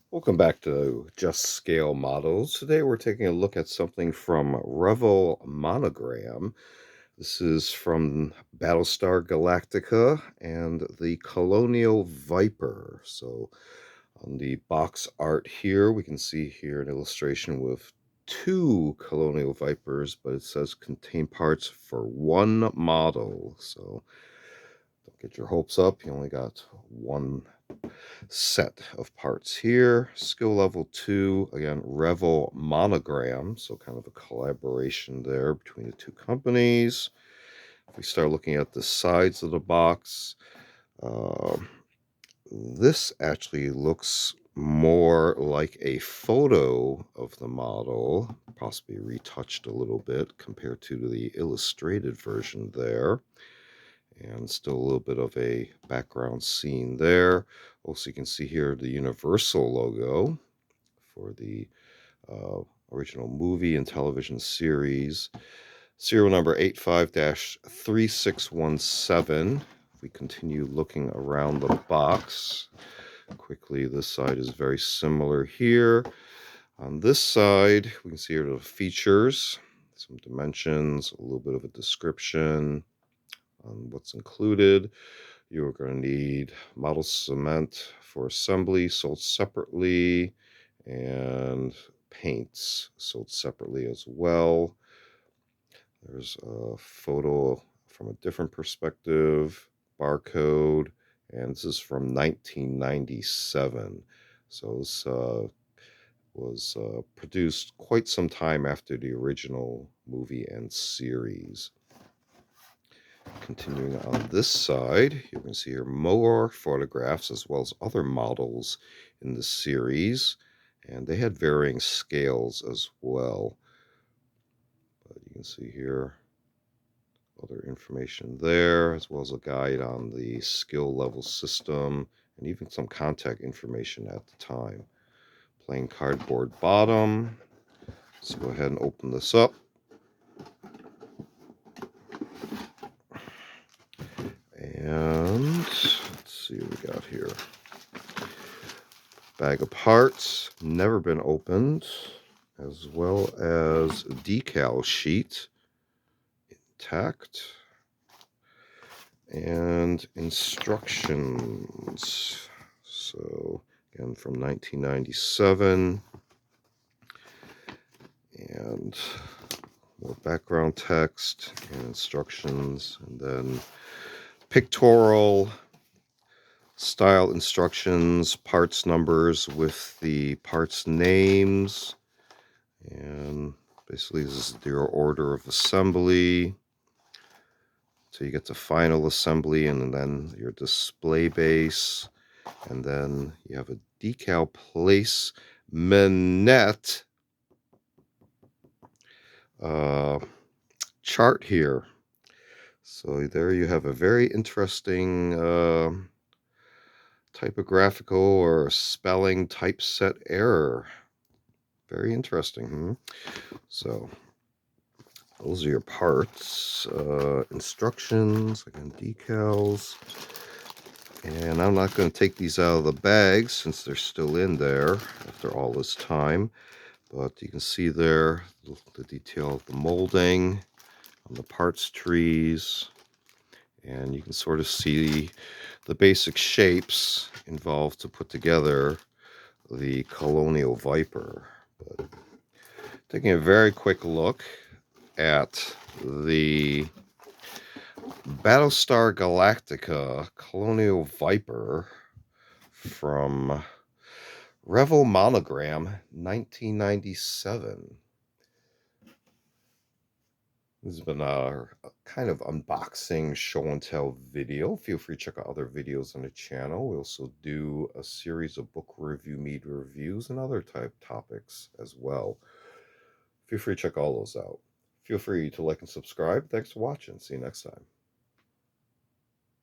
Welcome back to Just Scale Models. Today we're taking a look at something from REVEL Monogram. This is from Battlestar Galactica and the Colonial Viper. So on the box art here, we can see here an illustration with two Colonial Vipers, but it says contain parts for one model. So don't get your hopes up. You only got one set of parts here. Skill level 2, again, Revel Monogram, so kind of a collaboration there between the two companies. If we start looking at the sides of the box, uh, this actually looks more like a photo of the model, possibly retouched a little bit compared to the illustrated version there. And still a little bit of a background scene there. Also, you can see here the Universal logo for the uh, original movie and television series. Serial number 85-3617. If we continue looking around the box quickly, this side is very similar here. On this side, we can see here the features, some dimensions, a little bit of a description on what's included. You're going to need model cement for assembly, sold separately, and paints sold separately as well. There's a photo from a different perspective, barcode, and this is from 1997. So this was produced quite some time after the original movie and series. Continuing on this side, you can see here more photographs as well as other models in the series, and they had varying scales as well. But you can see here other information there, as well as a guide on the skill level system, and even some contact information at the time. Plain cardboard bottom. Let's go ahead and open this up. And let's see what we got here. Bag of parts, never been opened, as well as decal sheet, intact, and instructions. So again, from 1997, and more background text and instructions, and then pictorial style instructions, parts numbers with the parts names, and basically this is your order of assembly. So you get to final assembly and then your display base, and then you have a decal placement chart here. So there you have a very interesting typographical or spelling typeset error. Very interesting. So those are your parts. Instructions, again, decals. And I'm not going to take these out of the bag since they're still in there after all this time. But you can see there the detail of the molding on the parts trees. And you can sort of see the basic shapes involved to put together the Colonial Viper. But taking a very quick look at the Battlestar Galactica Colonial Viper from REVEL Monogram 1997. This has been a kind of unboxing show and tell video. Feel free to check out other videos on the channel. We also do a series of book review, media reviews, and other type topics as well. Feel free to check all those out. Feel free to like and subscribe. Thanks for watching. See you next time.